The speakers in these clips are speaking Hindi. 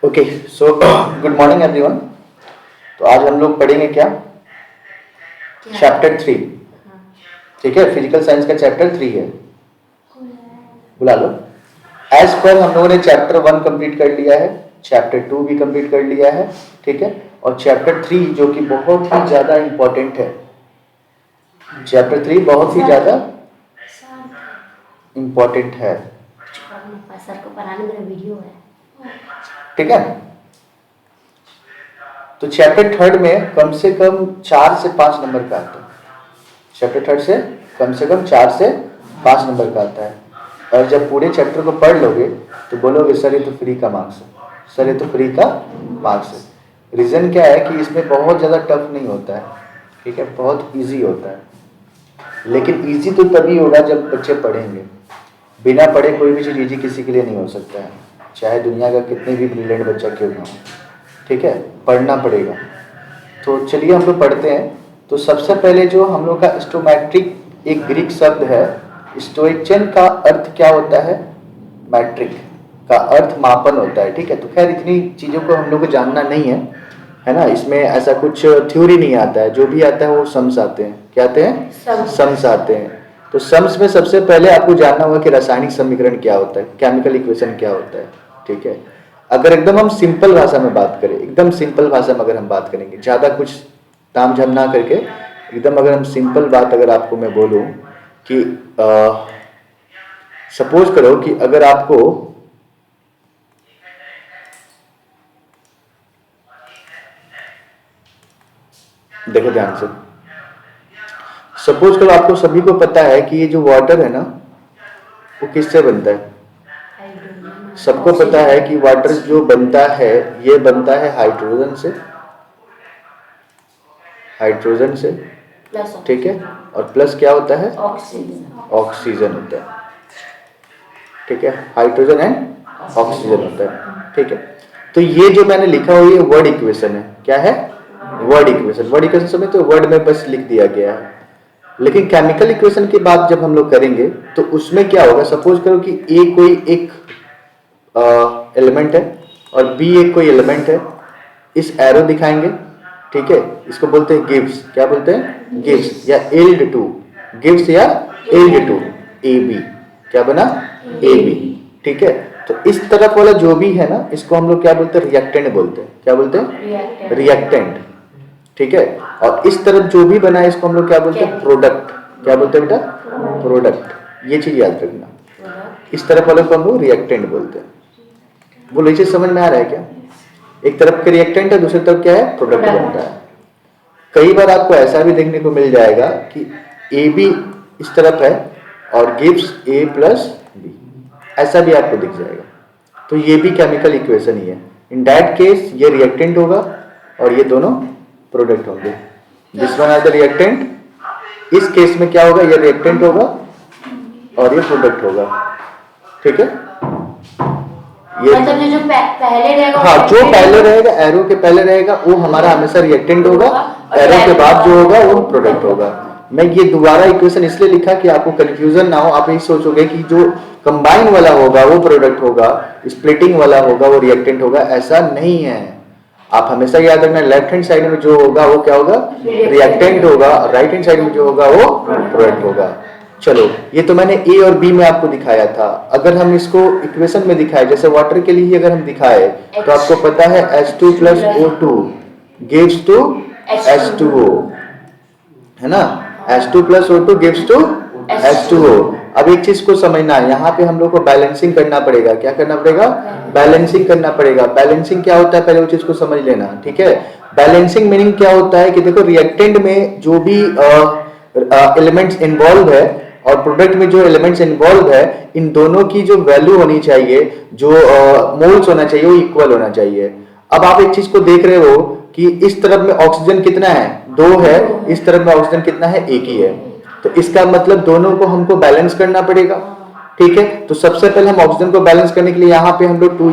Okay so good morning everyone. तो आज हम लोग पढ़ेंगे क्या? चैप्टर 3। ठीक है, फिजिकल साइंस का चैप्टर 3 है। बुला लो। एज पर हम लोगों ने चैप्टर 1 कंप्लीट कर लिया है, चैप्टर 2 भी कंप्लीट कर लिया है। ठीक है, और चैप्टर 3 जो कि बहुत ही ज़्यादा इम्पोर्टेंट है। चैप्टर 3 बहुत ही ज़्यादा इम्पोर्टेंट है। सर को पढ़ाने मेरा वीडियो है। ठीक है, तो चैप्टर 3 में कम से कम 4 से 5 नंबर का आता है। चैप्टर 3 से कम 4 से 5 नंबर का आता है। और जब पूरे चैप्टर को पढ़ लोगे तो बोलोगे सर ये तो फ्री का मार्क्स है, सर ये तो फ्री का मार्क्स है। रीज़न क्या है कि इसमें बहुत ज़्यादा टफ नहीं होता है। ठीक है, बहुत इजी होता है। लेकिन इजी तो तभी होगा जब बच्चे पढ़ेंगे। बिना पढ़े कोई भी चीज़ इजी किसी के लिए नहीं हो सकता है, चाहे दुनिया का कितने भी ब्रिलियंट बच्चा क्यों ना हो। ठीक है, पढ़ना पड़ेगा। तो चलिए हम लोग पढ़ते हैं। तो सबसे पहले जो हम लोग का स्टोमैट्रिक एक ग्रीक शब्द है। स्टोइचन का अर्थ क्या होता है? मैट्रिक का अर्थ मापन होता है। ठीक है, तो खैर इतनी चीज़ों को हम लोग को जानना नहीं है ना। इसमें ऐसा कुछ थ्योरी नहीं आता है, जो भी आता है वो सम्स आते हैं। क्या आते हैं? सम्स आते हैं। तो सम्स में सबसे पहले आपको जानना होगा कि रासायनिक समीकरण क्या होता है, केमिकल इक्वेशन क्या होता है। ठीक है, अगर एकदम हम सिंपल भाषा में बात करें, एकदम सिंपल भाषा में अगर हम बात करेंगे, ज़्यादा कुछ ताम झाम ना करके, एकदम अगर हम सिंपल बात अगर आपको मैं बोलूं कि सपोज करो कि अगर आपको देखो ध्यान से, सपोज करो आपको सभी को पता है कि ये जो वाटर है ना वो किससे बनता है? सबको पता है कि वाटर जो बनता है ये बनता है हाइड्रोजन से, हाइड्रोजन से। ठीक है, और प्लस क्या होता है? ऑक्सीजन होता है। ठीक है, हाइड्रोजन एंड ऑक्सीजन होता है। ठीक है, तो ये जो मैंने लिखा हुआ ये वर्ड इक्वेशन है। क्या है? Word equation. वर्ड इक्वेशन समय तो वर्ड में बस लिख दिया गया है। लेकिन केमिकल इक्वेशन की बात जब हम लोग करेंगे तो उसमें क्या होगा? सपोज करो कि ए कोई एक एलिमेंट है और बी एक कोई एलिमेंट है। इस एरो दिखाएंगे। ठीक है, इसको बोलते हैं गिव्स। क्या बोलते हैं? Gives yield to, gives yield to A B. क्या बना? A B. ठीक है, तो इस तरफ वाला जो भी है ना इसको हम लोग क्या बोलते हैं? रिएक्टेंट बोलते हैं। क्या बोलते हैं? रिएक्टेंट। ठीक है, और इस तरफ जो भी बना है इसको हम लोग क्या बोलते हैं? प्रोडक्ट। क्या बोलते हैं बेटा? प्रोडक्ट। ये चीज याद रखना। इस तरफ वाले को हम लोग रिएक्टेंट बोलते हैं। बोलो, ये समझ में आ रहा है क्या? एक तरफ के रिएक्टेंट है, दूसरी तरफ क्या है? प्रोडक्ट बनता है। कई बार आपको ऐसा भी देखने को मिल जाएगा कि ए बी इस तरफ है और गिव्स ए प्लस बी, ऐसा भी आपको दिख जाएगा। तो ये भी केमिकल इक्वेशन ही है। इन दैट केस ये रिएक्टेंट होगा और ये दोनों प्रोडक्ट होंगे। This one are the reactant. इस केस में क्या होगा? ये रिएक्टेंट होगा और ये प्रोडक्ट होगा। ठीक है, ये मतलब जो पहले रहेगा, हाँ, जो पहले रहेगा, एरो के पहले रहेगा वो हमारा हमेशा रिएक्टेंट होगा, एरो के बाद जो होगा वो प्रोडक्ट होगा। मैं ये दोबारा इक्वेशन इसलिए लिखा कि आपको कंफ्यूजन ना हो। आप यही सोचोगे कि जो कंबाइन वाला होगा वो प्रोडक्ट होगा, स्प्लिटिंग वाला होगा वो रिएक्टेंट होगा। ऐसा नहीं है। आप हमेशा याद रखना, लेफ्ट हैंड साइड में जो होगा वो क्या होगा? रिएक्टेंट होगा, और राइट हैंड साइड में जो होगा वो प्रोडक्ट होगा। चलो, ये तो मैंने ए और बी में आपको दिखाया था। अगर हम इसको इक्वेशन में दिखाए, जैसे वाटर के लिए अगर हम दिखाए तो आपको पता है H2 plus O2 gives to H2O, है ना। H2 plus O2 gives to H2O। अब एक चीज को समझना है, यहाँ पे हम लोग को बैलेंसिंग करना पड़ेगा। क्या करना पड़ेगा? बैलेंसिंग करना पड़ेगा। बैलेंसिंग क्या होता है पहले वो चीज को समझ लेना। ठीक है, बैलेंसिंग मीनिंग क्या होता है कि देखो, रिएक्टेंट में जो भी एलिमेंट्स इन्वॉल्व है और प्रोडक्ट में जो एलिमेंट्स इन्वॉल्व है, इन दोनों की जो वैल्यू होनी चाहिए, जो मोल्स होना चाहिए, वो इक्वल होना चाहिए। अब आप एक चीज को देख रहे हो कि इस तरफ में ऑक्सीजन कितना है? 2 है। इस तरफ में ऑक्सीजन कितना है? 1 ही है। तो इसका मतलब दोनों को हमको बैलेंस करना पड़ेगा। ठीक है, तो सबसे पहले हम ऑक्सीजन को बैलेंस करने के लिए यहाँ पे हम लोग 2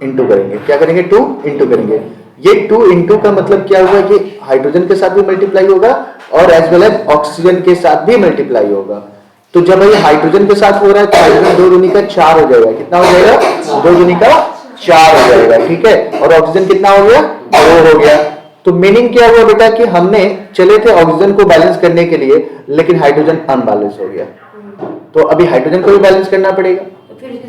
इंटू करेंगे। क्या करेंगे? 2 इंटू करेंगे। ये 2 इंटू का मतलब क्या होगा कि हाइड्रोजन के साथ भी मल्टीप्लाई होगा और एज वेल एज ऑक्सीजन के साथ भी मल्टीप्लाई होगा। तो जब ये हाइड्रोजन के साथ हो रहा है तो हाइड्रोजन 2 दूनी का 4 हो जाएगा। कितना हो जाएगा? 2 दूनी का 4 हो जाएगा, ठीक है। और ऑक्सीजन कितना हो गया, 2 हो गया। तो मीनिंग क्या हुआ बेटा कि हमने चले थे ऑक्सीजन को बैलेंस करने के लिए, लेकिन हाइड्रोजन अनबैलेंस हो गया। तो अभी हाइड्रोजन को भी बैलेंस करना पड़ेगा,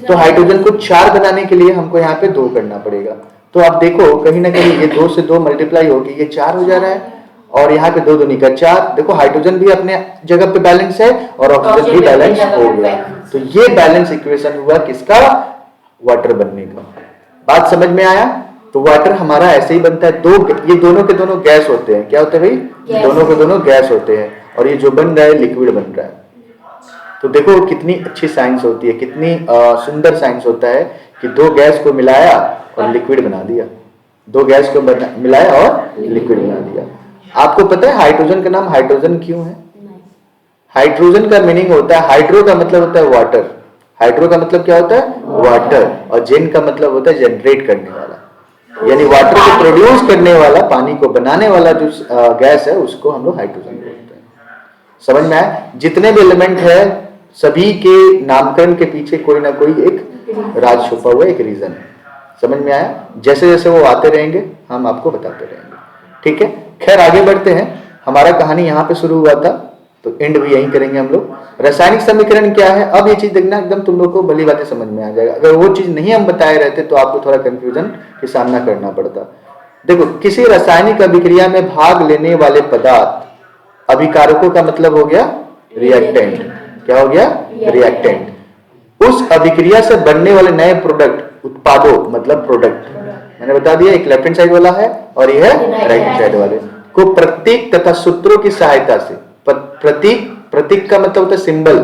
तो हाइड्रोजन को 4 बनाने के लिए हमको यहाँ पे 2 करना पड़ेगा। तो आप देखो कहीं ना कहीं ये 2 से 2 मल्टीप्लाई होगी, ये 4 हो जा रहा है, और यहाँ पे 2 दूनी का 4। देखो हाइड्रोजन भी अपने जगह पे बैलेंस है और ऑक्सीजन भी बैलेंस हो गया। तो ये बैलेंस इक्वेशन हुआ किसका, वाटर बनने का। बात समझ में आया। तो वाटर हमारा ऐसे ही बनता है, ये दोनों के दोनों गैस होते हैं। क्या होते हैं भाई, दोनों के दोनों गैस होते हैं, और ये जो बन रहा है लिक्विड बन रहा है। तो देखो कितनी अच्छी साइंस होती है, कितनी सुंदर साइंस होता है कि 2 गैस को मिलाया और लिक्विड बना दिया, 2 गैस को मिलाया और लिक्विड बना दिया। आपको पता है हाइड्रोजन का नाम हाइड्रोजन क्यों है? हाइड्रोजन का मीनिंग होता है, हाइड्रो का मतलब होता है वाटर, हाइड्रो का मतलब क्या होता है, वाटर, और जेन का मतलब होता है जनरेट करने वाला, यानी वाटर को प्रोड्यूस करने वाला, पानी को बनाने वाला जो गैस है उसको हम लोग हाइड्रोजन बोलते हैं। समझ में आया। जितने भी एलिमेंट है सभी के नामकरण के पीछे कोई ना कोई एक राज छुपा हुआ, एक रीजन है। समझ में आया। जैसे जैसे वो आते रहेंगे हम आपको बताते रहेंगे, ठीक है। खैर आगे बढ़ते हैं। हमारा कहानी यहाँ पे शुरू हुआ था, तो एंड भी यहीं करेंगे हम लोग। रासायनिक समीकरण क्या है, अब ये चीज देखना एकदम तुम लोग को भली बातें समझ में आ जाएगा। अगर वो चीज नहीं हम बताए रहते तो आपको थोड़ा कंफ्यूजन का सामना करना पड़ता। देखो किसी रासायनिक अभिक्रिया में भाग लेने वाले पदार्थ, अभिकारकों का मतलब हो गया रिएक्टेंट। क्या हो गया, रिएक्टेंट। उस अभिक्रिया से बनने वाले नए प्रोडक्ट, उत्पादों मतलब प्रोडक्ट, मैंने बता दिया एक लेफ्ट हैंड साइड वाला है और यह है राइट हैंड साइड वाले को, प्रतीक तथा सूत्रों की सहायता से, प्रतीक का मतलब होता है सिंबल,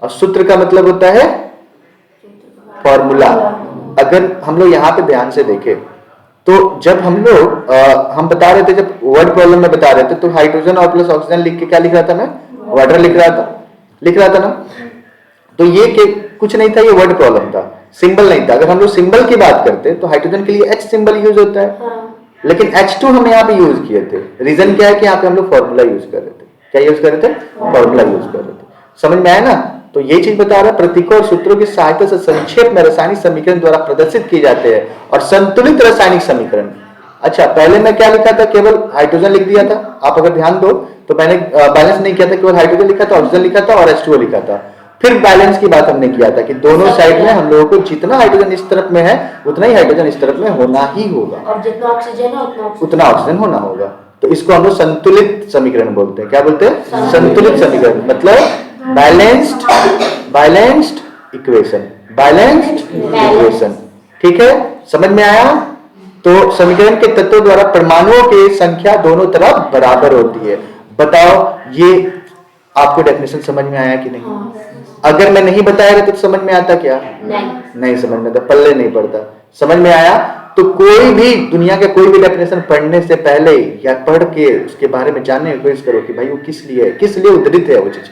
और सूत्र का मतलब होता है फॉर्मूला। अगर हम लोग यहाँ पे ध्यान से देखें तो जब हम लोग हम बता रहे थे, जब वर्ड प्रॉब्लम में बता रहे थे, तो हाइड्रोजन और प्लस ऑक्सीजन लिख के क्या लिख रहा था मैं, वाटर लिख रहा था ना। तो ये कुछ नहीं था, ये वर्ड प्रॉब्लम था, सिंबल नहीं था। अगर हम लोग सिंबल की बात करते तो हाइड्रोजन के लिए H सिंबल यूज होता है, लेकिन H2 हम यहाँ पे यूज किए थे। रीजन क्या है कि यहाँ पे हम लोग फॉर्मूला यूज कर रहे थे। क्या यूज कर रहे थे, फॉर्मूला यूज कर रहे थे। समझ में आया ना। तो ये चीज बता रहा है, प्रतीकों और सूत्रों की सहायता से संक्षेप में रासायनिक समीकरण द्वारा प्रदर्शित किए जाते हैं, और संतुलित रासायनिक समीकरण। अच्छा पहले मैं क्या लिखा था, केवल हाइड्रोजन लिख दिया था। आप अगर ध्यान दो तो मैंने बैलेंस नहीं किया था, केवल हाइड्रोजन लिखा था, ऑक्सीजन लिखा था और H2O लिखा था। फिर बैलेंस की बात हमने किया था कि दोनों साइड में हम लोगों को जितना हाइड्रोजन इस तरफ में है उतना ही हाइड्रोजन इस तरफ में होना ही होगा, और जितना ऑक्सीजन है उतना ऑक्सीजन होना होगा। तो इसको हम लोग संतुलित समीकरण बोलते हैं। क्या बोलते हैं, संतुलित समीकरण, मतलब बैलेंस्ड इक्वेशन। ठीक है, समझ में आया। तो समीकरण के तत्वों द्वारा परमाणुओं की संख्या दोनों तरफ बराबर होती है। बताओ ये आपको डेफिनेशन समझ में आया कि नहीं? अगर मैं नहीं बताया रहता तो समझ में आता क्या? नहीं समझ में आता, पल्ले नहीं पड़ता। समझ में आया। तो कोई भी दुनिया के कोई भी डेफिनेशन पढ़ने से पहले या पढ़ के उसके बारे में जानने की कोशिश करो कि भाई वो किस लिए उद्धृत है वो चीज,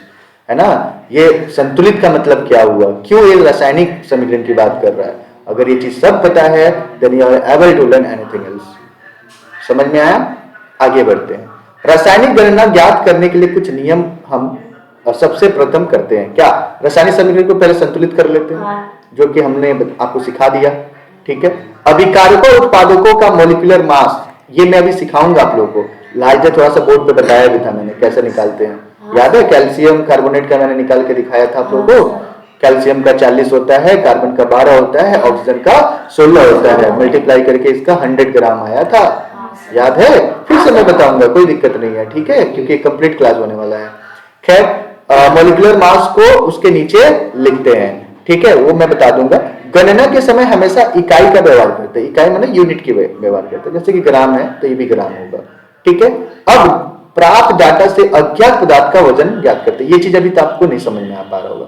है ना। ये संतुलित का मतलब क्या हुआ, क्यों ये रासायनिक समीकरण की बात कर रहा है। अगर ये चीज सब पता है then you are able to learn anything else. समझ में आया। आगे बढ़ते हैं। रासायनिक गणना ज्ञात करने के लिए कुछ नियम हम सबसे प्रथम करते हैं। क्या, रासायनिक समीकरण को पहले संतुलित कर लेते हैं, जो कि हमने आपको सिखा दिया। ठीक है। अभिकारकों उत्पादकों का मॉलिक्यूलर मास, ये मैं अभी सिखाऊंगा आप लोगों को। लास्ट डे थोड़ा सा बोर्ड पे बताया भी था मैंने कैसे निकालते हैं, याद है? कैल्शियम कार्बोनेट का मैंने निकाल के दिखाया था आप लोगों को। कैल्शियम का 40 होता है, कार्बन का 12 होता है, ऑक्सीजन का 16 होता है। मल्टीप्लाई करके इसका 100 ग्राम आया था, याद है? फिर से मैं बताऊंगा, कोई दिक्कत नहीं है। ठीक है, क्योंकि कंप्लीट क्लास होने वाला है। खैर, मॉलिक्यूलर मास को उसके नीचे लिखते हैं। ठीक है, वो मैं बता दूंगा। गणना के समय हमेशा इकाई का व्यवहार करते हैं। इकाई माने यूनिट की व्यवहार करते हैं। जैसे कि ग्राम है तो ये भी ग्राम होगा। ठीक है। अब प्राप्त डाटा से अज्ञात पदार्थ का वजन ज्ञात करते हैं। ये चीज अभी तो आपको नहीं समझ में आ पा रहा होगा,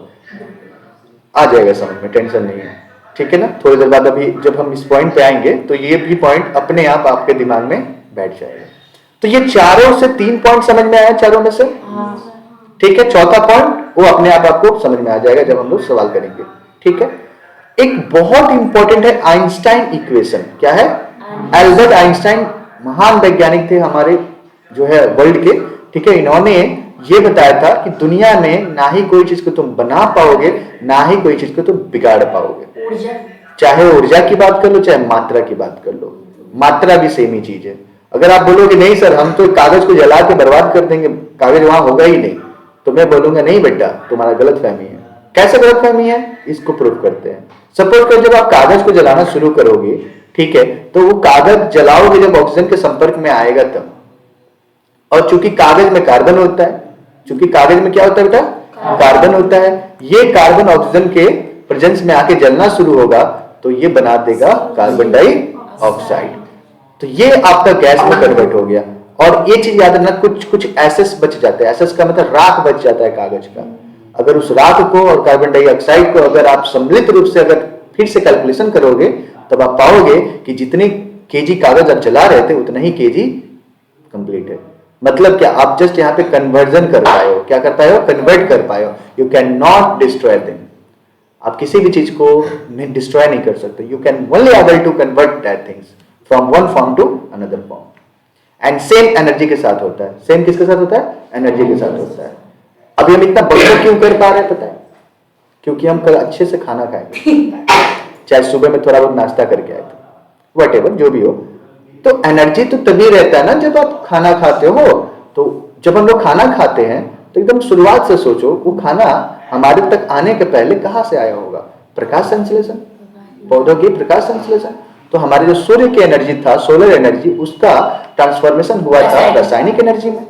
आ जाएगा समझ में, टेंशन नहीं है। ठीक है ना। थोड़ी देर बाद अभी जब हम इस पॉइंट पे आएंगे तो ये भी पॉइंट अपने आप आपके दिमाग में बैठ जाएगा। तो ये चारों से 3 पॉइंट समझ में आया, चारों में से। ठीक है। चौथा पॉइंट वो अपने आप आपको समझ में आ जाएगा जब हम लोग सवाल करेंगे। ठीक है। एक बहुत इंपॉर्टेंट है आइंस्टाइन इक्वेशन। क्या है? एल्बर्ट आइंस्टाइन महान वैज्ञानिक थे हमारे जो है वर्ल्ड के। ठीक है। इन्होंने ये बताया था कि दुनिया में ना ही कोई चीज को तुम बना पाओगे, ना ही कोई चीज को तुम बिगाड़ पाओगे। चाहे ऊर्जा की बात कर लो चाहे मात्रा की बात कर लो, मात्रा भी सेम ही चीज है। अगर आप बोलोगे नहीं सर हम तो कागज को जला के बर्बाद कर देंगे, कागज वहां होगा ही नहीं, तो मैं बोलूंगा नहीं बेटा तुम्हारा गलत फहमी है। कैसे गलत फहमी है, इसको प्रूव करते हैं। सपोज कर जब आप कागज को जलाना शुरू करोगे, ठीक है, तो वो कागज जलाओगे जब ऑक्सीजन के संपर्क में आएगा तब, और चूंकि कागज में कार्बन होता है, चूंकि कागज में क्या होता है बेटा, कार्बन होता है, ये कार्बन ऑक्सीजन के प्रेजेंस में आके जलना शुरू होगा तो ये बना देगा कार्बन डाइऑक्साइड। तो ये आपका गैस में कन्वर्ट हो गया। और ये चीज याद रखना, कुछ कुछ एसेस बच जाते हैं, एसेस का मतलब राख बच जाता है कागज का। अगर उस राख को और कार्बन डाइऑक्साइड को अगर आप सम्मिलित रूप से अगर फिर से कैलकुलेशन करोगे तब आप पाओगे कि जितने केजी कागज आप जला रहे थे उतना ही केजी कंप्लीट है। मतलब क्या, आप जस्ट यहाँ पे कन्वर्जन कर पाए हो, क्या कर पाए हो, कन्वर्ट कर पाए हो। You can not destroy them, आप किसी भी चीज को डिस्ट्रॉय नहीं कर सकते। You can only able to convert that things from one form to another form. And same energy के साथ होता है। सेम किसके साथ होता है, एनर्जी के साथ होता है। अभी हम इतना बढ़िया क्यों कर पा रहे हैं पता है, क्योंकि हम कल अच्छे से खाना खाए, चाहे सुबह में थोड़ा बहुत नाश्ता करके आए थे, वट एवर जो भी हो। तो एनर्जी तो तभी रहता है ना जब आप खाना खाते हो। तो जब हम लोग खाना खाते हैं तो एकदम शुरुआत से सोचो, वो खाना हमारे तक आने के पहले कहाँ से आया होगा, प्रकाश संश्लेषण, पौधों की प्रकाश संश्लेषण। तो हमारे जो सूर्य की एनर्जी था, सोलर एनर्जी, उसका ट्रांसफॉर्मेशन हुआ था रासायनिक एनर्जी में,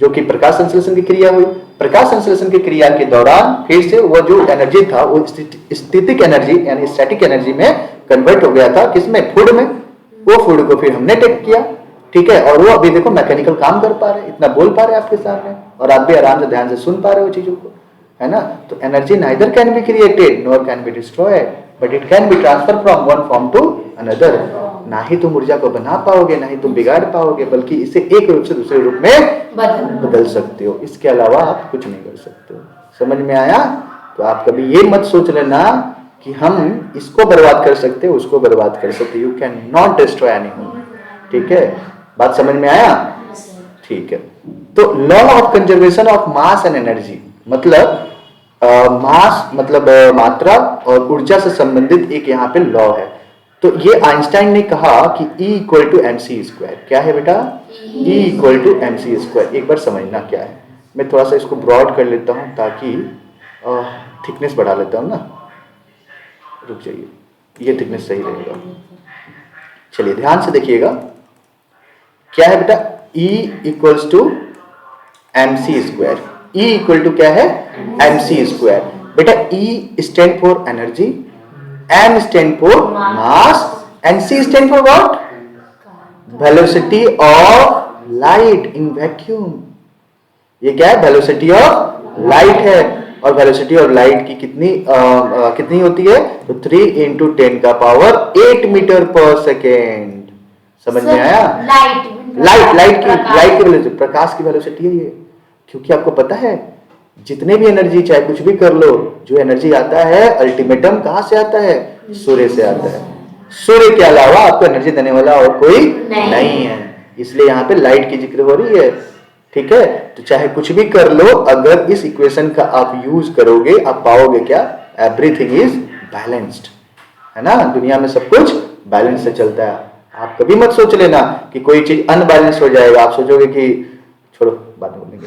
जो कि प्रकाश संश्लेषण की क्रिया हुई। प्रकाश संश्लेषण की क्रिया के दौरान फिर से वो जो एनर्जी था वो स्थितिक एनर्जी यानी स्टैटिक एनर्जी में कन्वर्ट हो गया था। किसमें, फूड में। वो फूड को फिर हमने टेक किया, ठीक है, और वो अभी देखो मैकेनिकल काम कर पा रहे हैं, इतना बोल पा रहे हैं आपके सामने, और आप भी आराम से ध्यान से सुन पा रहे हो चीजों को, है ना। तो energy neither can be created nor can be destroyed but it can be transfer from one form to another. ना ही तुम ऊर्जा को बना पाओगे, ना ही तुम बिगाड़ पाओगे, बल्कि इसे एक रूप से दूसरे रूप में बदल सकते हो। इसके अलावा आप कुछ नहीं कर सकते हो। समझ में आया? तो आप कभी ये मत सोच लेना कि हम इसको बर्बाद कर सकते हैं, उसको बर्बाद कर सकते। You can not destroy anything, ठीक है। बात समझ में आया? ठीक है। तो law of conservation of mass and energy, मतलब मास मतलब मात्रा और ऊर्जा से संबंधित एक यहाँ पे लॉ है। तो ये आइंस्टाइन ने कहा कि E equal to M C square. क्या है बेटा? E equal to M C square. एक बार समझना क्या है। मैं थोड़ा सा इसको ब्रॉड कर लेता हूँ ताकि थिकनेस बढ़ा लेता हूँ ना। रुक जाइए, ये थिकनेस सही रहेगा। चलिए ध्यान से देखिएगा, क्या है बेटा? E equals to M C square. E equal to क्या है? M C square. बेटा E stand for energy, M stand for mass and C stand for what? Velocity of light in vacuum. ये क्या है? Velocity of light है। और वेलोसिटी ऑफ लाइट की कितनी होती है? तो 3 into 10 का पावर 8 मीटर पर सेकेंड। समझ में आया? लाइट की वेलोसिटी, प्रकाश की वेलोसिटी है ये। क्योंकि आपको पता है जितने भी एनर्जी चाहे कुछ भी कर लो, जो एनर्जी आता है अल्टीमेटम कहां से आता है? सूर्य से आता है। सूर्य के अलावा आपको एनर्जी देने वाला और कोई नहीं है। इसलिए यहाँ पे लाइट की जिक्र हो रही है, ठीक है। तो चाहे कुछ भी कर लो, अगर इस इक्वेशन का आप यूज करोगे आप पाओगे क्या? एवरीथिंग इज बैलेंस्ड, है ना। दुनिया में सब कुछ बैलेंस से चलता है। आप कभी मत सोच लेना कि कोई चीज अनबैलेंस हो जाएगा। आप सोचोगे कि छोड़ो बाद में बोलेंगे,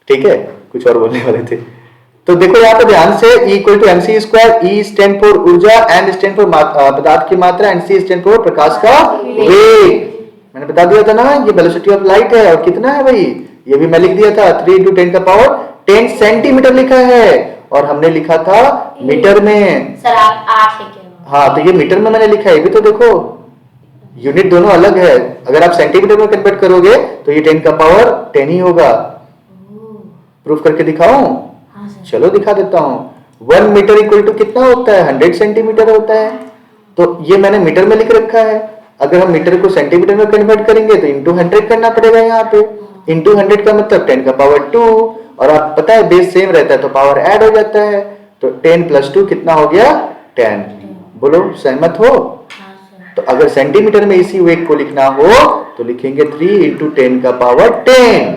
ठीक है। कुछ और बोलने वाले थे। तो देखो यहाँ पे ध्यान से, E equal to M C square. E stand for ऊर्जा, M स्टैंड फॉर पदार्थ की मात्रा एंड C स्टैंड फॉर प्रकाश का वेग। मैंने बता दिया था ना, ये वेलोसिटी ऑफ लाइट है। और कितना है भाई? ये भी मैं लिख दिया था, 3 into 10 का पावर 10 सेंटीमीटर लिखा है, और हमने लिखा था मीटर में। सर आप 8 लिखे हो। हाँ, तो ये मीटर में मैंने लिखा है। ये भी तो देखो, यूनिट दोनों अलग है। अगर आप सेंटीमीटर में कन्वर्ट करोगे तो ये 10 का पावर 10 ही होगा। प्रूफ करके दिखाऊं? हाँ सर। चलो दिखा देता हूं। 1 मीटर इक्वल टू कितना होता है? 100 सेंटीमीटर होता है। तो ये मैंने मीटर में लिख रखा है। अगर हम मीटर को सेंटीमीटर में कन्वर्ट करेंगे तो इंटू 100 करना पड़ेगा यहाँ पे। इंटू 100 का मतलब 10 का पावर 2, और आप पता है बेस सेम रहता है तो पावर ऐड हो जाता है। तो 10 + 2 कितना हो गया? 10। बोलो सहमत हो? तो अगर सेंटीमीटर में इसी वेग को लिखना हो तो लिखेंगे 3 into 10 का पावर 10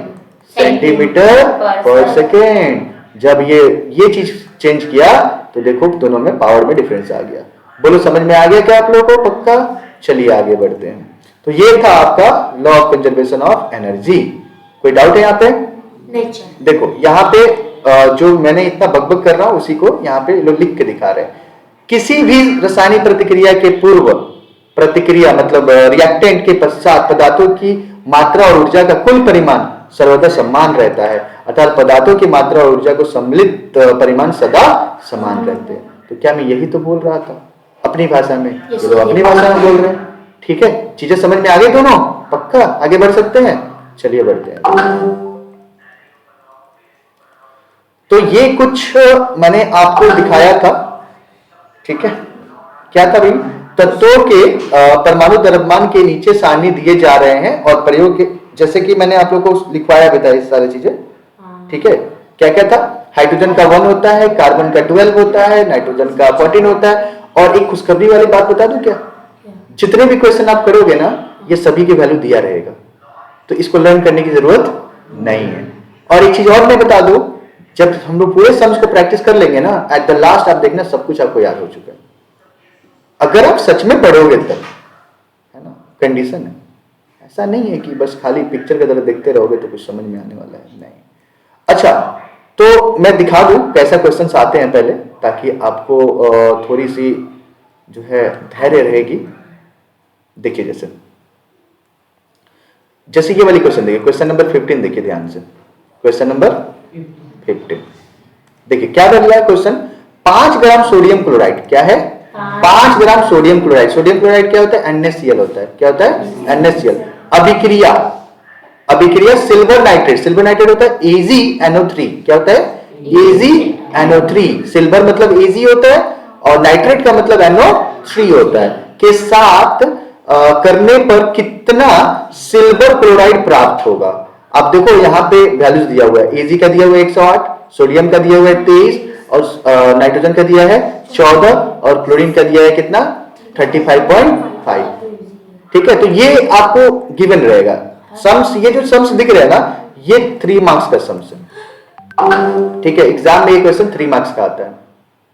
सेंटीमीटर पर सेकेंड। जब ये चीज चेंज किया तो देखो दोनों में पावर में डिफरेंस आ गया। बोलो समझ में आ गया क्या आप लोगों को? पक्का? चलिए आगे बढ़ते हैं। तो ये था आपका law of conservation of energy. कोई डाउट है यहाँ पे? नेचर। देखो यहाँ पे जो मैंने इतना बकबक कर रहा हूं उसी को यहाँ पे लोग लिख के दिखा रहे हैं। किसी भी रासायनिक प्रतिक्रिया के पूर्व प्रतिक्रिया मतलब रिएक्टेंट के पश्चात पदार्थों की मात्रा और ऊर्जा का कुल परिमाण सर्वदा समान रहता है, अर्थात पदार्थों की मात्रा और ऊर्जा को सम्मिलित परिमाण सदा समान रहते हैं। तो क्या मैं यही तो बोल रहा था अपनी भाषा में? ये लोग अपनी भाषा में बोल रहे हैं। ठीक है, चीजें समझ में आ गई दोनों? पक्का आगे बढ़ सकते हैं? चलिए बढ़ते हैं। तो ये कुछ मैंने आपको दिखाया था। ठीक है, क्या था भाई? तत्वों के परमाणु द्रव्यमान के नीचे सारणी दिए जा रहे हैं और प्रयोग के, जैसे कि मैंने आप लोगों को लिखवाया भी था ये सारी चीजें। ठीक है, क्या क्या था? हाइड्रोजन का 1 होता है, कार्बन का 12 होता है, नाइट्रोजन का 14 होता है। और एक खुशखबरी वाली बात बता दूं क्या? जितने भी क्वेश्चन आप करोगे ना, ये सभी की वैल्यू दिया रहेगा, तो इसको लर्न करने की जरूरत नहीं है। और एक चीज और मैं बता दूं, जब हम लोग पूरे सम्स को प्रैक्टिस कर लेंगे ना, एट द लास्ट आप देखना सब कुछ आपको याद हो चुका है, अगर आप सच में पढ़ोगे तब, है ना? कंडीशन है, ऐसा नहीं है कि बस खाली पिक्चर की तरह देखते रहोगे तो कुछ समझ में आने वाला है, नहीं। अच्छा, तो मैं दिखा दूं कैसा क्वेश्चंस आते हैं पहले, ताकि आपको थोड़ी सी जो है धैर्य रहेगी। देखिए जैसे ये वाली क्वेश्चन देखिए, क्वेश्चन नंबर 15 देखिए ध्यान से। क्वेश्चन नंबर 15 देखिए क्या कर रहा है क्वेश्चन। 5 ग्राम सोडियम क्लोराइड, क्या है? 5 gram sodium chloride. Sodium chloride क्या होता है? NaCl होता है। क्या होता है? NaCl। अभिक्रिया सिल्वर नाइट्रेट, सिल्वर नाइट्रेट होता है AgNO3। क्या होता है? AgNO3। सिल्वर मतलब Ag होता है और नाइट्रेट का मतलब NO3 होता है, के साथ करने पर कितना सिल्वर क्लोराइड प्राप्त होगा? आप देखो यहाँ पे वैल्यूज दिया हुआ है, Ag का दिया हुआ है 108, सोडियम का दिया हुआ है 23 और नाइट्रोजन का दिया है 14 और क्लोरीन का दिया है कितना? 35.5। ठीक है, तो ये आपको गिवन रहेगा। सम्स, ये जो सम्स दिख रहे हैं ना, ये 3 मार्क्स का सम्स है। ठीक है, एग्जाम में ये क्वेश्चन 3 मार्क्स का आता है,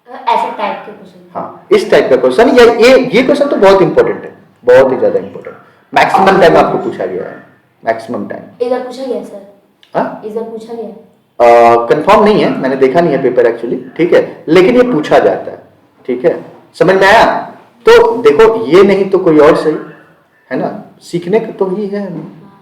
ऐसे टाइप के क्वेश्चन। हाँ, इस टाइप का क्वेश्चन। ये क्वेश्चन तो बहुत इंपॉर्टेंट है, बहुत ही ज्यादा इंपॉर्टेंट। मैक्सिमम टाइम आपको पूछा गया है, मैक्सिमम टाइम। इधर पूछा गया सर? हाँ, इधर पूछा गया? कंफर्म नहीं है, मैंने देखा नहीं है पेपर एक्चुअली। ठीक है, लेकिन ये पूछा जाता है। ठीक है, समझ में आया? तो देखो, ये नहीं तो कोई और सही, है ना? सीखने का तो ही है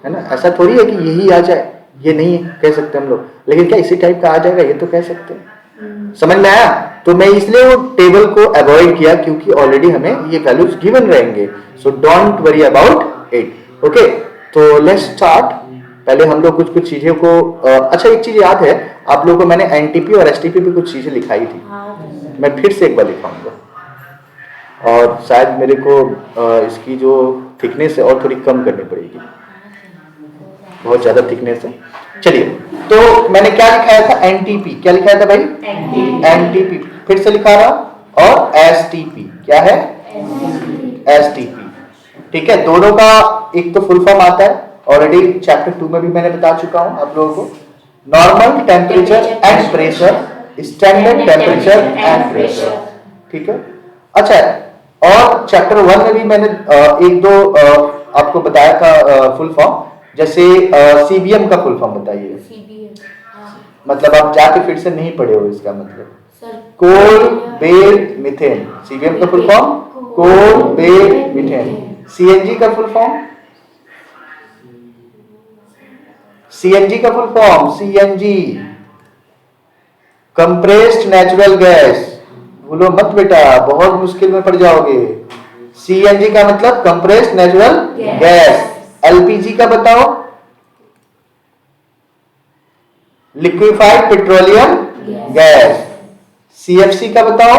ना? ऐसा थोड़ी है कि यही आ जाए, ये नहीं कह सकते हम लोग, लेकिन क्या इसी टाइप का आ जाएगा ये तो कह सकते हैं। समझ में आया? तो मैं इसलिए वो टेबल को अवॉइड किया, क्योंकि ऑलरेडी हमें ये वैल्यूज गिवन रहेंगे, so don't worry about it. Okay, तो लेट्स स्टार्ट। पहले हम लोग कुछ चीजों को अच्छा, एक चीज याद है आप लोगों को, मैंने एनटीपी और एसटीपी पे कुछ चीजें लिखाई थी, मैं फिर से एक बार लिखाऊंगा, और शायद मेरे को इसकी जो थिकनेस है और थोड़ी कम करनी पड़ेगी, बहुत ज्यादा थिकनेस है। चलिए, तो मैंने क्या लिखाया था? एनटीपी। क्या लिखाया था भाई? एनटीपी। फिर से लिखा रहा, और एसटीपी। क्या है? एसटीपी। ठीक है, दोनों का एक तो फुल फॉर्म आता है, ऑलरेडी चैप्टर 2 में भी मैंने बता चुका हूं आप लोगों को। Normal temperature and pressure, standard temperature and pressure. ठीक है, अच्छा, और चैप्टर 1 में भी मैंने एक दो आपको बताया था फुल फॉर्म, जैसे सीबीएम का फुल फॉर्म बताइए। मतलब आप जाके फिर से नहीं पढ़े हो, इसका मतलब कोल बेड मीथेन। सीबीएम का full form coal bed methane. CNG का फुल फॉर्म, सीएनजी का full form CNG, compressed natural gas. बोलो मत बेटा, बहुत मुश्किल में पड़ जाओगे। सीएनजी का मतलब कंप्रेस्ड नेचुरल गैस। एलपीजी का बताओ? Liquefied petroleum gas. सीएफसी का बताओ?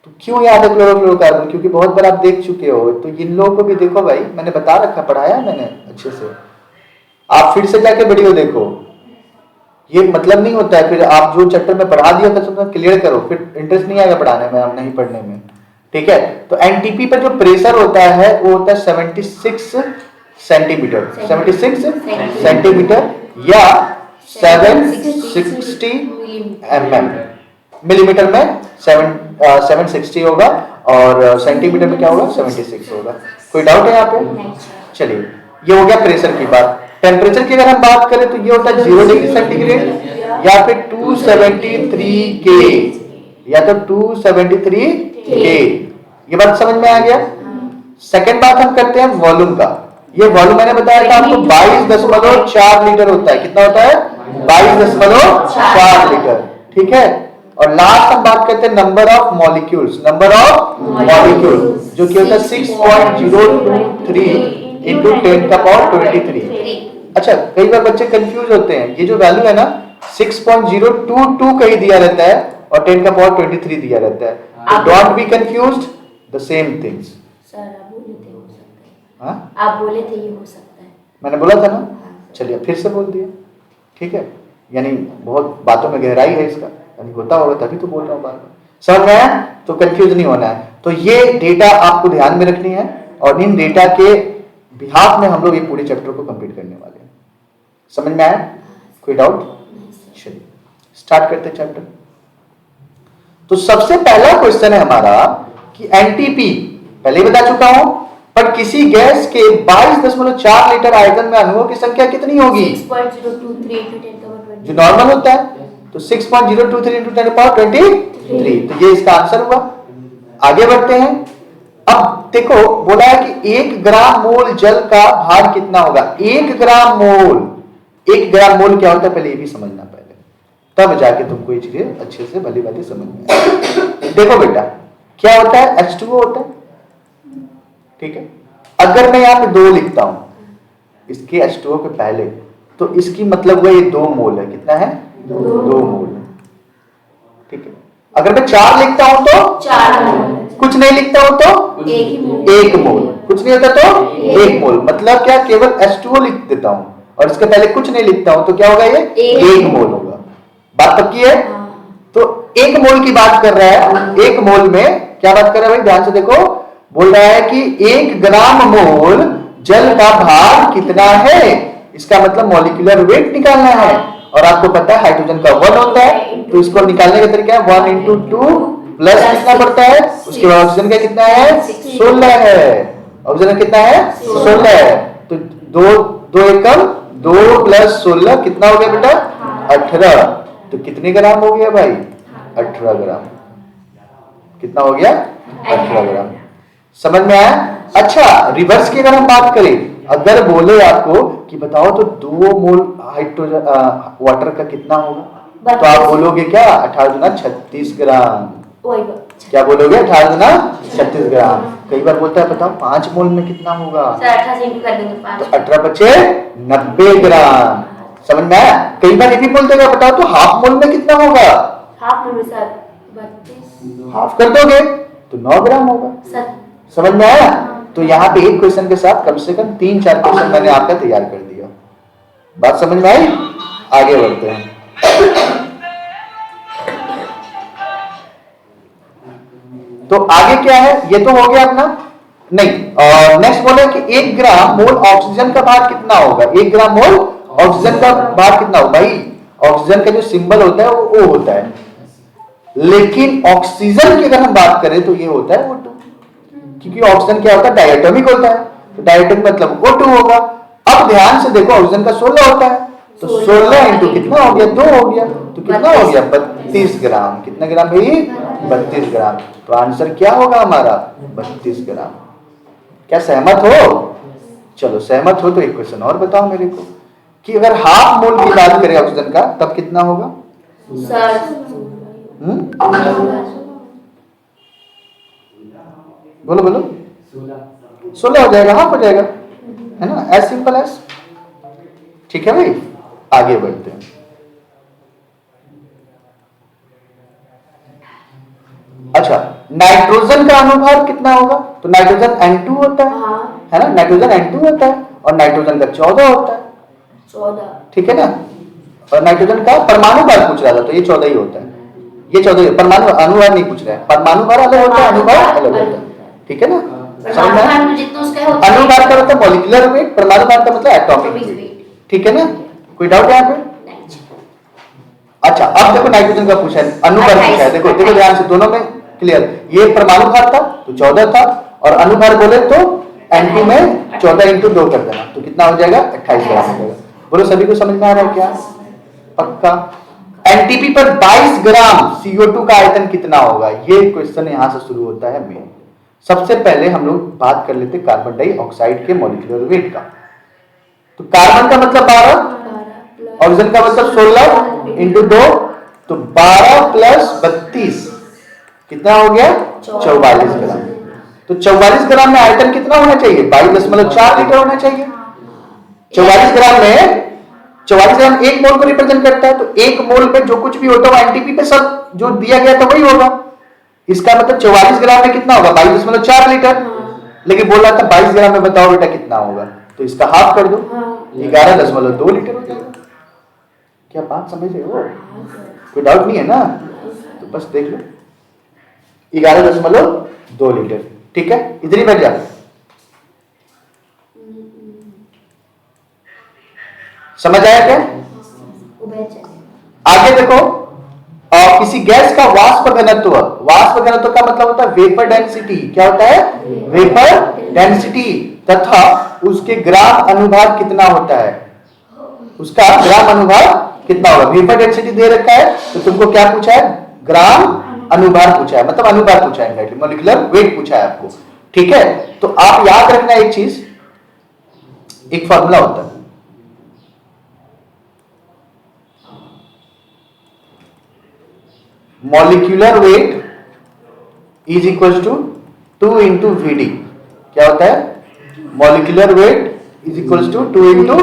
तो क्यों याद है क्लोरोफ्लोरोकार्बन? क्योंकि बहुत बार आप देख चुके हो, तो इन लोगों को भी देखो भाई, मैंने बता रखा, पढ़ाया मैंने अच्छे से। आप फिर से जाके वीडियो देखो, ये मतलब नहीं होता है फिर आप जो चैप्टर में पढ़ा दिया था तो क्लियर करो, फिर इंटरेस्ट नहीं आएगा पढ़ाने में, आप नहीं पढ़ने में। ठीक है, तो एनटीपी पर जो प्रेशर होता है वो होता है 76 सेंटीमीटर, 76 सेंटीमीटर या 760 mm। मिलीमीटर में 760 होगा और सेंटीमीटर में क्या होगा 76 होगा। कोई डाउट है यहाँ पे? नहीं सर। चलिए, ये हो गया प्रेशर की बात। टेम्परेचर की अगर हम बात करें तो ये होता है 0 डिग्री सेंटीग्रेड या फिर 273 के या तो 273 के। ये बात समझ में आ गया? सेकंड बात हम करते हैं वॉल्यूम का। ये वॉल्यूम मैंने बताया था आपको 22.4 लीटर होता है। कितना होता है? 22.4 लीटर। ठीक है। और लास्ट हम बात करते हैं number of molecules. Number of molecules जो कि होता है 6.023 इंटू 10 का पावर 23। अच्छा, कई बार बच्चे कंफ्यूज होते हैं। ये जो वैल्यू है ना 6.022 कहीं दिया रहता है और 10 का पावर 23 दिया रहता है। Don't be confused, the same things. Sir आप बोले थे हो सकता है। हाँ, आप बोले थे ये हो सकता है। मैंने बोला था ना। चलिए फिर से बोल दिया। ठीक है, यानी बहुत बातों में गहराई है इसका, यानी होता होगा तभी तो बोल रहा हूँ बार बार। समझ में आया? तो कंफ्यूज नहीं होना है। तो ये डेटा आपको ध्यान में रखनी है और इन डेटा के बिहाफ में हम लोग ये पूरे चैप्टर को कंप्लीट करने वाले हैं। समझ में आया? कोई डाउट? चलिए स्टार्ट करते हैं चैप्टर। तो सबसे पहला क्वेश्चन है हमारा कि एनटीपी पहले ही बता चुका हूं, पर किसी गैस के 22.4 लीटर आयतन में अणुओं की संख्या कितनी होगी? 6.023 into 10 का power 20। जो नॉर्मल होता है। तो 6.023 into 10 का पावर 23। तो ये इसका आंसर हुआ। आगे बढ़ते हैं। अब देखो बोला है कि 1 ग्राम मोल जल का भार कितना होगा? 1 ग्राम मोल। 1 ग्राम मोल क्या होता है पहले ये भी समझना पहले, तब जाके तुमको ये चीजें अच्छे से भली भांति समझ में आएगी। देखो बेटा क्या होता है? H2O होता है। ठीक है। अगर मैं यहाँ पे 2 लिखता हूं इसके H2O के पहले, तो इसकी मतलब हुआ ये 2 मोल है। कितना है? 2 मोल है। ठीक है। अगर मैं 4 लिखता हूं तो 4 मोल। कुछ नहीं लिखता हूं तो 1 मोल। कुछ नहीं होता तो 1 मोल। मतलब क्या? केवल H2O लिख देता हूं और इसके पहले कुछ नहीं लिखता हूं तो क्या होगा? ये 1 मोल होगा। बात पक्की है? तो 1 मोल की बात कर रहा है। 1 मोल में क्या बात कर रहा है भाई? ध्यान से देखो। बोल रहा है कि 1 ग्राम मोल जल का भार कितना है। इसका मतलब मॉलिक्यूलर वेट निकालना है। और आपको पता है हाइड्रोजन का 1 होता है, तो इसको निकालने का तरीका है 1 into 2 प्लस कितना पड़ता है? उसके बाद ऑक्सीजन का कितना है? 16 है। ऑक्सीजन कितना है? 16 है। तो 2 एकम 2 प्लस 16 कितना हो गया बेटा? 18। तो कितने ग्राम हो गया भाई? 18 ग्राम। कितना हो गया? 18 ग्राम। समझ में आया? अच्छा, रिवर्स की अगर हम बात करें, अगर बोले आपको कि बताओ तो 2 मोल हाइड्रोजन वाटर का कितना होगा, तो आप बोलोगे क्या? 18 गुना 36 ग्राम। क्या बोलोगे? 18 गुना 36 ग्राम। कई बार बोलता है बताओ 5 मोल में कितना होगा? सर 18 से इंटू कर देंगे 5। तो 18 बचे 90 ग्राम। समझ में आया? कई बार ये भी बोल देगा बताओ तो हाफ मोल में कितना होगा? हाफ मोल में सर 32। हाफ कर दोगे तो 9 ग्राम होगा। सर समझ में आया? तो यहाँ पे एक क्वेश्चन के साथ कम से कम 3-4 क्वेश्चन मैंने आपका तैयार कर दिया। बात समझ में आई? आगे बढ़ते हैं। तो आगे क्या है? ये तो हो गया अपना। नहीं, और नेक्स्ट बोले कि 1 ग्राम मोल ऑक्सीजन का भार कितना होगा? 1 ग्राम मोल ऑक्सीजन का भार कितना होगा? भाई ऑक्सीजन का जो सिंबल होता है वो O होता है, लेकिन ऑक्सीजन की अगर हम बात करें तो ये होता है O2, क्योंकि ऑक्सीजन क्या होता है? डायटोमिक होता है। तो डायटोमिक मतलब O2 होगा। अब ध्यान से देखो ऑक्सीजन का 16 होता है, तो 16 इंटू कितना हो गया? 2 हो गया। तो कितना हो गया? 32 ग्राम। कितना ग्राम भाई? 32 ग्राम। तो आंसर क्या होगा हमारा? 32 ग्राम। क्या सहमत हो? चलो सहमत हो तो एक क्वेश्चन और बताओ मेरे को कि अगर हाफ मोल की बात करें ऑक्सीजन का तब कितना होगा? सर बोलो बोलो। 16 हो जाएगा, हाफ हो जाएगा, है ना? As simple as. ठीक है भाई, आगे बढ़ते हैं। अच्छा, नाइट्रोजन का अनुभार कितना होगा? तो नाइट्रोजन N2 होता है ना? नाइट्रोजन N2 होता है और नाइट्रोजन का 14 होता है। 14। ठीक है ना? और नाइट्रोजन का परमाणु भार पूछ रहा था, तो ये 14 ही होता है। ये 14 परमाणु अनुभार नहीं पूछ रहा है। परमाणु भार अलग होता है, अनुभार अलग होता है। ठीक है ना? समझ में? अनुभार का मतलब मॉलिक्यूलर वेट, परमाणु भार का मतलब एटॉमिक वेट। ठीक है ना? कोई डाउट यहाँ पे? अच्छा अब देखो नाइट्रोजन का पूछा है, अनुभार पूछा है। देखो देखो ध्यान से, दोनों में क्लियर। ये परमाणु भार था तो 14 था, और अनुभार बोले तो N2 में 14 इंटू 2 कर देना, तो कितना हो जाएगा 28 ग्राम हो जाएगा। बोलो सभी को समझ में आ रहा है क्या? पक्का। एनटीपी पर 22 ग्राम CO2 का आयतन कितना होगा? ये क्वेश्चन यहां से शुरू होता है मेन। सबसे पहले हम लोग बात कर लेते कार्बन डाइऑक्साइड के मॉलिक्यूलर वेट का। तो कार्बन का मतलब 12, ऑक्सीजन का मतलब 16 इंटू 2, तो 12 प्लस 32 कितना हो गया? 44 ग्राम। तो 44 ग्राम में आयतन कितना होना चाहिए? 22.4 लीटर होना चाहिए। 44 ग्राम में 44 ग्राम एक मोल को रिप्रेजेंट करता है, तो एक मोल में जो कुछ भी होता है एनटीपी पे सब जो दिया गया था वही होगा। इसका मतलब 44 ग्राम में कितना होगा? 22.4 लीटर। लेकिन बोल रहा था 22 ग्राम में बताओ बेटा कितना होगा, तो इसका हाफ कर दो, 11.2 लीटर हो जाएगा। क्या बात समझ रहे हो? कोई डाउट नहीं है ना? तो बस देख लो 11.2 लीटर, ठीक है, इधर ही बैठ जाओ। समझ आया क्या? आगे देखो, किसी गैस का वाष्प घनत्व, वाष्प घनत्व का मतलब होता है वेपर डेंसिटी। क्या होता है? वेपर डेंसिटी, तथा उसके ग्राम अनुभाग कितना होता है, उसका ग्राम अनुभाग कितना होगा। वेपर डेंसिटी दे रखा है तो तुमको क्या पूछा है? ग्राम अनुभाग पूछा है, मतलब अनुभाग पूछा है, मॉलिक्यूलर वेट पूछा है आपको, ठीक है। तो आप याद रखना एक चीज, एक फॉर्मूला होता है, molecular weight is equal to 2 into VD। क्या होता है? Molecular weight is equal to 2 into,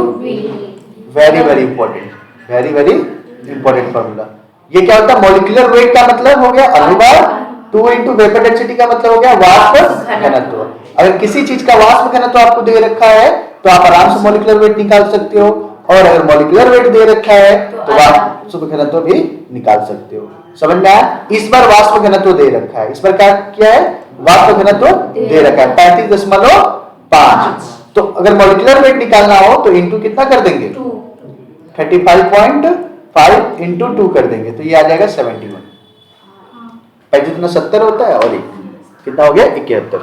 very very important, very very important formula. ये क्या होता है? मॉलिक्यूलर वेट का मतलब हो गया अनुभाग, 2 इंटू वेपर डेंसिटी का मतलब हो गया वाष्प घनत्व। अगर किसी चीज का वाष्प घनत्व आपको दे रखा है तो आप आराम से मॉलिक्यूलर वेट निकाल सकते हो, और अगर मॉलिक्यूलर वेट दे रखा है तो वाष्प घनत्व भी निकाल सकते हो। समझ में आया? इस बार वाष्प घनत्व दे रखा है, इस बार क्या किया है? वाष्प घनत्व दे रखा है 35.5। तो अगर मॉलिक्यूलर वेट निकालना हो तो इंटू कितना कर देंगे? 35.5 इंटू 2 कर देंगे, तो ये आ जाएगा 71। 70 होता है, और कितना हो गया? 71।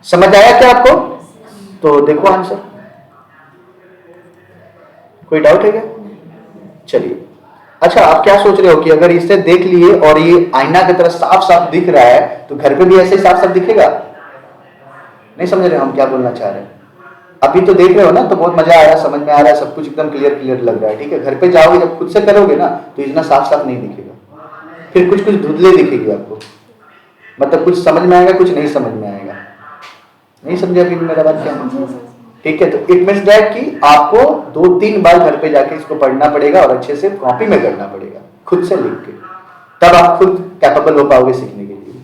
समझ आया क्या आपको? तो देखो आंसर, कोई डाउट है क्या? चलिए, अच्छा आप क्या सोच रहे हो कि अगर इसे देख लिए और ये आईना की तरह साफ साफ दिख रहा है तो घर पे भी ऐसे ही साफ साफ दिखेगा? नहीं समझ रहे हम क्या बोलना चाह रहे हैं? अभी तो देख रहे हो ना, तो बहुत मजा आ रहा है, समझ में आ रहा है, सब कुछ एकदम क्लियर क्लियर लग रहा है, ठीक है। घर पे जाओगे जब खुद से करोगे ना तो इतना साफ साफ नहीं दिखेगा, फिर कुछ कुछ धुंधले दिखेगी आपको, मतलब कुछ समझ में आएगा कुछ नहीं समझ में आएगा। नहीं समझे अभी मेरा बात क्या? ठीक है, तो इट मींस दैट कि आपको 2-3 बार घर पे जाके इसको पढ़ना पड़ेगा और अच्छे से कॉपी में करना पड़ेगा, खुद से लिख के, तब आप खुद कैपेबल हो पाओगे सीखने के लिए।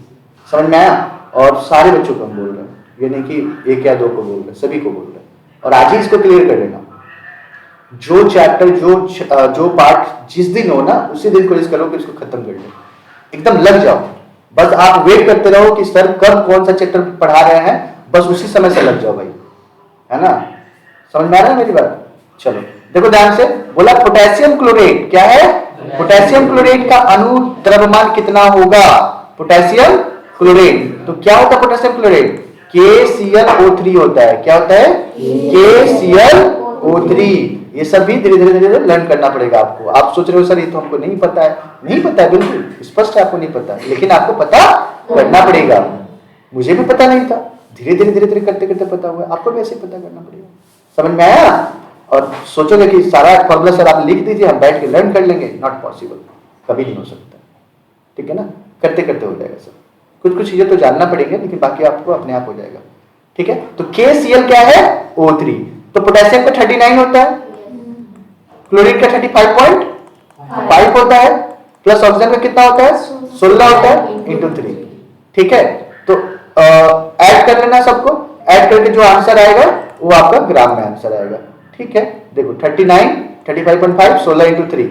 समझ में आया? और सारे बच्चों को हम बोल रहे हैं, ये नहीं कि 1 या 2 को बोल रहे हैं, सभी को बोल रहे हैं। और आज ही इसको क्लियर कर लेना, जो चैप्टर जो पार्ट जिस दिन हो ना उसी दिन कोशिश करो कि इसको खत्म कर लो, एकदम लग जाओ। बस आप वेट करते रहो कि सर कब कौन सा चैप्टर पढ़ा रहे हैं, बस उसी समय से लग जाओ भाई, है ना? समझ में आ रहा है मेरी बात? चलो देखो ध्यान से, बोला पोटेशियम क्लोरेट क्या है? पोटेशियम क्लोरेट का अणु द्रव्यमान कितना होगा? पोटेशियम क्लोरेट, तो क्या होता है पोटेशियम क्लोरेट? KClO3 होता है। क्या होता है? KClO3। ये सब भी धीरे धीरे धीरे लर्न करना पड़ेगा आपको। आप सोच रहे हो सर ये तो हमको नहीं पता है, नहीं पता है, बिल्कुल स्पष्ट है आपको नहीं पता, लेकिन आपको पता करना पड़ेगा। मुझे भी पता नहीं था, धीरे धीरे धीरे धीरे करते करते पता हुआ, आपको भी ऐसे पता करना पड़ेगा। समझ में आया? और सोचोगे कि सारा फॉर्मूला सर आप लिख दीजिए हम बैठ के लर्न कर लेंगे, नॉट पॉसिबल, कभी नहीं हो सकता, ठीक है ना? करते करते हो जाएगा सर, कुछ कुछ चीजें तो जानना पड़ेंगे लेकिन बाकी आपको अपने आप हो जाएगा, ठीक है। तो KCl क्या है? O3। तो पोटेशियम का 39 होता है, क्लोरीन का 35.5 होता है, प्लस ऑक्सीजन का कितना होता है? 16 होता है इंटू 3, ठीक है। तो ऐड कर लेना सबको, ऐड करके जो आंसर आएगा वो आपका ग्राम में आंसर आएगा, ठीक है। देखो 39, 35.5, 16 इंटू 3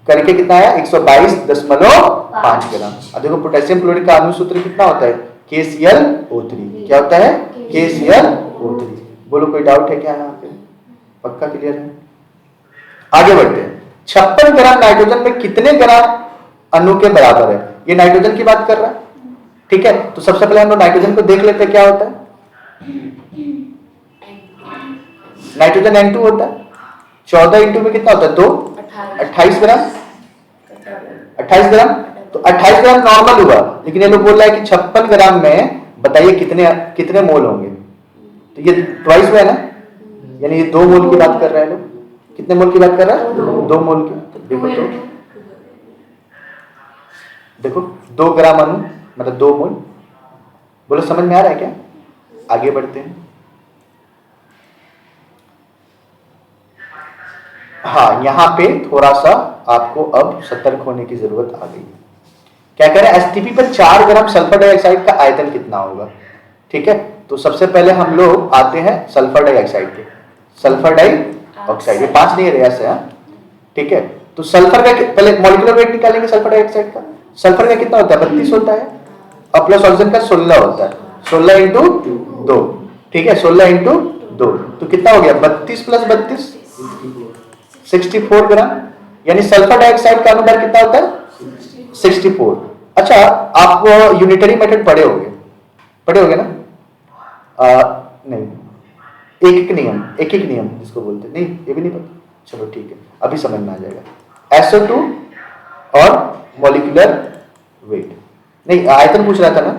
करके कितना आया? 122.5 ग्राम। अब देखो पोटेशियम क्लोराइड का अणुसूत्र कितना होता है? KClO3। क्या होता है? KClO3। बोलो कोई डाउट है क्या यहाँ पे? पक्का क्लियर है? आगे बढ़ते हैं, 56 ग्राम नाइट्रोजन में कितने ग्राम अणु के बराबर है? ये नाइट्रोजन की बात कर रहा है, ठीक है। तो सबसे पहले हम लोग नाइट्रोजन को देख लेते हैं क्या होता है। नाइट्रोजन N2 होता है, 14 इंटू में कितना होता है 2, 28 ग्राम, 28 ग्राम। तो 28 ग्राम नॉर्मल हुआ, लेकिन ये लोग बोल रहा है कि 56 ग्राम में बताइए कितने मोल होंगे। तो ये ट्वाइस हुआ है ना, यानी ये 2 मोल की बात कर रहे हैं लोग। कितने मोल की बात कर रहा है? 2 मोल की। तो देखो 2 ग्राम अणु मतलब 2 मोल। बोलो समझ में आ रहा है क्या? आगे बढ़ते हैं। हाँ, यहां पे थोड़ा सा आपको अब सतर्क होने की जरूरत आ गई है। क्या कह रहे हैं? एसटीपी पर 4 ग्राम सल्फर डाइऑक्साइड का आयतन कितना होगा? ठीक है, तो सबसे पहले हम लोग आते हैं सल्फर डाइऑक्साइड पे। सल्फर डाइऑक्साइड ये 5 नहीं है ऐसे, ठीक है। तो सल्फर का पहले मॉलिक्यूलर वेट निकालेंगे सल्फर डाइऑक्साइड का। सल्फर का कितना होता है? 32 होता है, और प्लस ऑक्सीजन का 16 होता है। 16 इंटू 2, ठीक है, 16 इंटू 2 तो कितना हो गया? 32 प्लस 32 64 ग्राम। यानी सल्फर डाइऑक्साइड का अनुपात कितना होता है? 64। अच्छा, आप यूनिटरी मेथड पढ़े होगे ना? नहीं, एक नियम जिसको बोलते नहीं, ये भी नहीं पता। चलो ठीक है, अभी समझ में आ जाएगा। SO2 और मॉलिक्यूलर वेट नहीं, आयतन पूछ रहा था ना,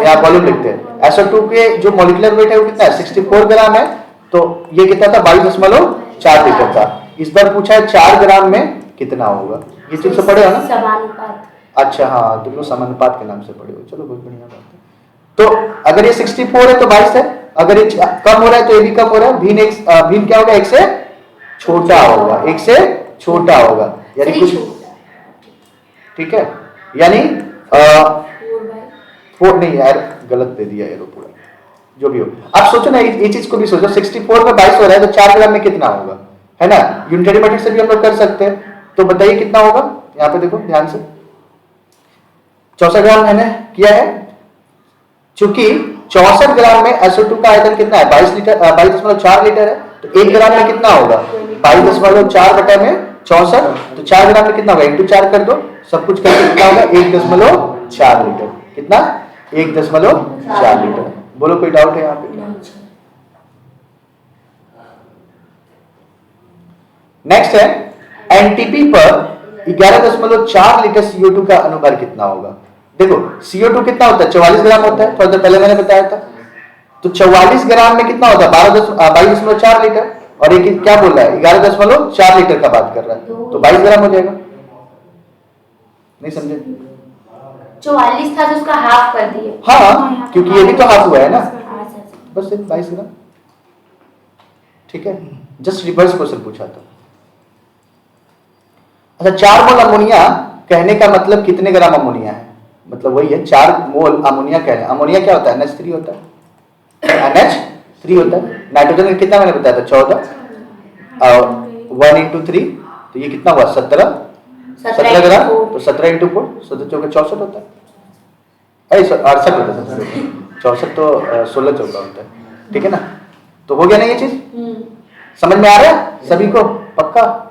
यहाँ वॉल्यूम लिखते हैं। SO2 के जो मॉलिक्यूलर वेट है वो कितना है? 64 ग्राम है। तो ये कितना था? 22.4 लीटर था। इस बार पूछा है 4 ग्राम में कितना होगा। ये चीज से पढ़े हो ना? समानुपात। अच्छा हाँ, तुम लोग समानुपात के नाम से पढ़े हो, चलो बहुत बढ़िया बात है। तो अगर ये 64 है तो 22 है, अगर ये कम हो रहा है तो ये भी कम हो रहा है। भीन क्या होगा? 1 से छोटा होगा, 1 से छोटा होगा, यानी कुछ, ठीक है। यानी 4 नहीं यार, गलत दे दिया एरो पूरा, जो भी हो। आप सोचो ना, ये चीज को भी सोचो। 64 में 22 हो रहा है तो 4 ग्राम में कितना होगा, है ना? यूनिटरी मेथड से भी हम लोग कर सकते हैं। तो बताइए कितना होगा? यहाँ पे देखो ध्यान से, 64 ग्राम मैंने किया है। चूंकि 64 ग्राम में SO2 का आयतन कितना है? 22.4 लीटर है। तो 1 ग्राम में कितना होगा? 22.4 बटा में 64। तो 4 ग्राम में कितना होगा? इंटू 4 कर दो, सब कुछ करके कितना होगा? 1.4 लीटर। कितना? 1.4 लीटर। बोलो कोई डाउट है यहाँ पे? नेक्स्ट है, एनटीपी पर 11.4 लीटर CO2 का अनुभार कितना होगा? देखो CO2 कितना होता है? 44 ग्राम होता है, थोड़ा देर पहले मैंने बताया था। तो 44 ग्राम में कितना होता है? 22.4 लीटर। और ये क्या बोल रहा है? 11.4 लीटर का बात कर रहा है, तो 22 ग्राम हो जाएगा। नहीं समझे? 44 था तो उसका हाफ कर दिए। हाँ, क्योंकि ये भी तो हाफ हुआ है ना, बस 22 ग्राम, ठीक है। जस्ट रिवर्स क्वेश्चन पूछा था। अच्छा, 4 मोल अमोनिया कहने का मतलब कितने ग्राम अमोनिया है? मतलब वही है, 4 मोल अमोनिया कह रहे हैं। अमोनिया क्या होता है? NH3 होता है, NH3 होता है। नाइट्रोजन का कितना मैंने बताया था? 14 और 1 इंटू 3, तो ये कितना हुआ? 17 ग्राम। तो 17 इंटू 4, 17 चौके 64 होता है। 68 होता है, 64 तो 16 चौका होता है, ठीक है ना? तो हो गया ना ये चीज? समझ में आ रहा है सभी को? पक्का?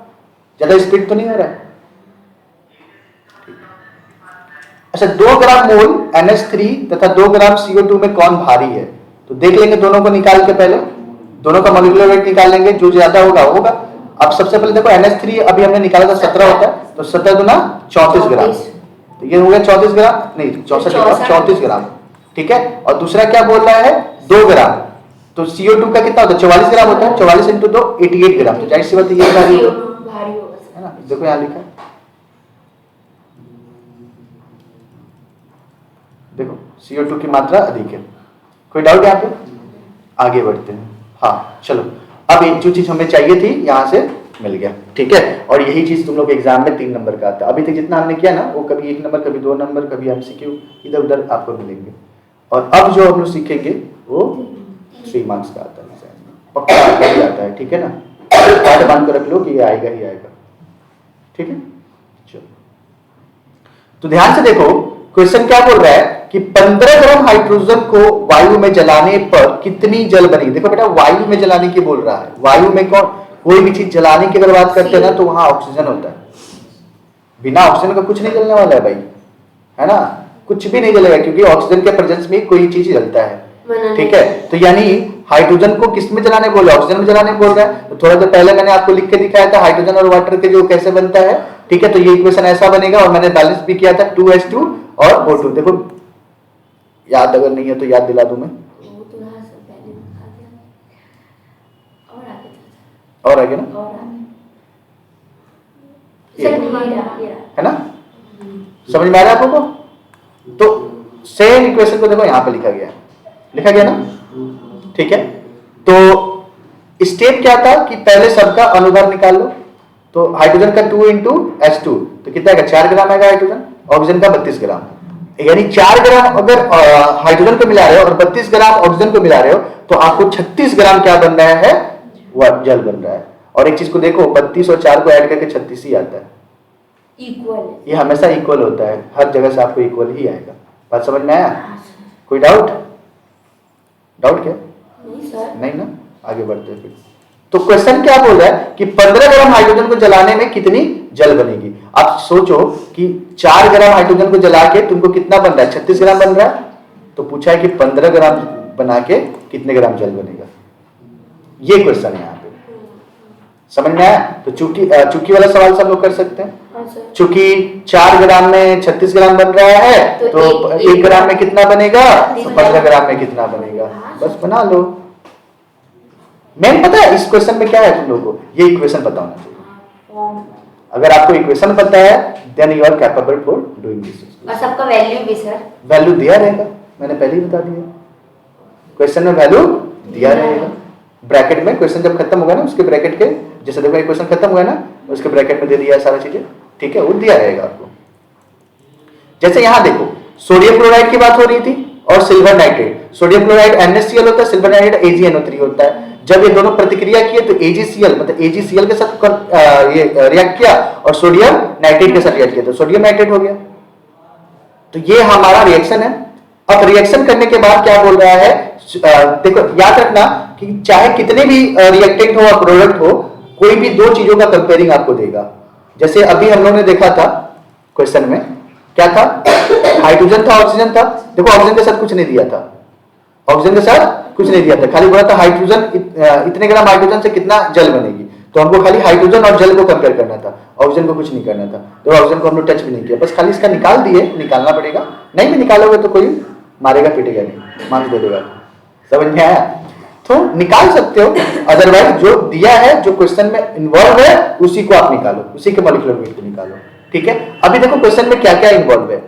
ज्यादा स्पीड तो नहीं हो रहा है? अच्छा, 2 ग्राम मोल NH3 तथा 2 ग्राम CO2 में कौन भारी है? तो देख लेंगे दोनों को निकाल के, पहले दोनों का मॉलिक्यूलर वेट निकाल लेंगे, जो ज्यादा होगा। अब सबसे पहले देखो, NH3 अभी हमने निकाला था 17 होता है, तो 17 दूना 34 ग्राम। तो ये हो गया 34 ग्राम, नहीं 34 ग्राम, ठीक है। और दूसरा क्या बोल रहा है? 2 ग्राम। तो CO2 का कितना होता है? 44 ग्राम होता है। 44 इंटू 2 88 ग्राम। तो जाहिर सी बात ये भारी है ना? देखो यहाँ लिखा है, देखो CO2 की मात्रा अधिक है। कोई डाउट यहाँ पे? आगे बढ़ते हैं। हाँ चलो, अब एक जो चीज हमें चाहिए थी यहाँ से मिल गया, ठीक है। और यही चीज तुम लोग एग्जाम में 3 नंबर का आता है। अभी तक जितना हमने किया ना, वो कभी 1 नंबर, कभी 2 नंबर, कभी MCQ, इधर उधर आपको मिलेंगे। और अब जो हम लोग सीखेंगे वो 3 मार्क्स का आता है, पक्का आता है, ठीक है ना? कार्ड बांध कर रख लो कि ये आएगा ही आएगा, ठीक है। चलो, तो ध्यान से देखो, क्वेश्चन क्या बोल रहा है कि 15 ग्राम हाइड्रोजन को वायु में जलाने पर कितनी जल बनेगी? देखो बेटा, वायु में जलाने की बोल रहा है। वायु में कोई भी चीज जलाने की अगर बात करते हैं ना तो वहां ऑक्सीजन होता है। बिना ऑक्सीजन का कुछ नहीं जलने वाला है भाई, है ना, कुछ भी नहीं जलेगा, क्योंकि ऑक्सीजन के प्रेजेंस में कोई चीज जलता है। ठीक है, तो यानी हाइड्रोजन को किस में जलाने बोल रहा है, ऑक्सीजन में जलाने बोल रहा है। तो थोड़ा देर पहले मैंने आपको लिख के दिखाया था हाइड्रोजन और वाटर के जो कैसे बनता है। ठीक है, तो ये इक्वेशन ऐसा बनेगा, और मैंने बैलेंस भी किया था 2H2 और O2। देखो याद अगर नहीं है तो याद दिला दूं मैं, और आगे ना, है ना, समझ में आ रहा है आपको? तो सेम इक्वेशन को देखो यहाँ पे लिखा गया है, लिखा गया ना। ठीक है, तो स्टेप क्या था कि पहले सबका अनुभार निकाल लो। तो हाइड्रोजन का 2 × H2 तो कितना आएगा, 4 ग्राम आएगा हाइड्रोजन, ऑक्सीजन का 32 ग्राम। यानी 4 ग्राम अगर हाइड्रोजन को मिला रहे हो और 32 ग्राम ऑक्सीजन को मिला रहे हो तो आपको 36 ग्राम क्या बन रहा है, वह जल बन रहा है। और एक चीज को देखो, 32 और 4 को ऐड करके 36 ही आता है। इक्वल, ये हमेशा इक्वल होता है, हर जगह से आपको इक्वल ही आएगा। बात समझ में आया? कोई डाउट? डाउट क्या? नहीं सर, नहीं ना, आगे बढ़ते हैं फिर। तो क्वेश्चन क्या बोल रहा है कि 15 ग्राम हाइड्रोजन को जलाने में कितनी जल बनेगी। आप सोचो कि 4 ग्राम हाइड्रोजन को जला के तुमको कितना बन रहा है, 36 ग्राम बन रहा है। तो पूछा है कि 15 ग्राम बना के कितने ग्राम जल बनेगा, ये क्वेश्चन है यहाँ पे। समझ में आया? तो चूंकि वाला सवाल सब लोग कर सकते हैं। चूंकि 4 ग्राम में 36 ग्राम बन रहा है तो 1 ग्राम में कितना बनेगा, तो 15 ग्राम में कितना बनेगा, बस बना लो। मेन पता है इस क्वेश्चन में क्या है तुम लोगों को, ये इक्वेशन पता होना चाहिए। अगर आपको इक्वेशन पता है then you are capable for doing this. और सबका वैल्यू भी सर, वैल्यू दिया रहेगा, मैंने पहले ही बता दिया, क्वेश्चन में वैल्यू दिया रहेगा। ब्रैकेट में क्वेश्चन जब खत्म होगा ना, उसके ब्रैकेट के, जैसे देखो क्वेश्चन खत्म हुआ ना, उसके ब्रैकेट में दे दिया है सारा चीजें। ठीक है, वो दिया रहेगा आपको। जैसे यहां देखो सोडियम क्लोराइड की बात हो रही थी और silver nitrate. Sodium chloride NaCl होता है, सिल्वर नाइट्रेट AgNO3 होता है। जब ये दोनों प्रतिक्रिया किए तो AgCl मतलब AgCl के साथ ये रिएक्ट किया और सोडियम नाइट्रेट के साथ रिएक्ट किया तो सोडियम नाइट्रेट हो गया। तो ये हमारा रिएक्शन है। अब रिएक्शन करने के बाद क्या बोल रहा है, देखो याद रखना कि चाहे कितने भी रिएक्टेंट हो या प्रोडक्ट हो, कोई भी दो चीजों का कंपेयरिंग आपको देगा। जैसे अभी हम लोगों ने देखा था क्वेश्चन में, क्या था, हाइड्रोजन था, ऑक्सीजन था। देखो ऑक्सीजन के साथ कुछ नहीं दिया था, ऑक्सीजन के साथ कुछ नहीं दिया था, खाली बोला था हाइड्रोजन इतने ग्राम हाइड्रोजन से कितना जल बनेगी। तो हमको खाली हाइड्रोजन और जल को कंपेयर करना था, ऑक्सीजन को कुछ नहीं करना था। तो ऑक्सीजन को हम लोग टच भी नहीं किया, बस खाली इसका निकाल दिए, निकालना पड़ेगा। नहीं भी निकालोगे तो कोई मारेगा पीटेगा नहीं, मार्क्स दे देगा। समझ में आया? तो निकाल सकते हो, अदरवाइज जो दिया है, जो क्वेश्चन में इन्वॉल्व है उसी को आप निकालो, उसी के मॉलिक्यूलर वेट को निकालो। ठीक है, अभी देखो क्वेश्चन में क्या क्या इन्वॉल्व है।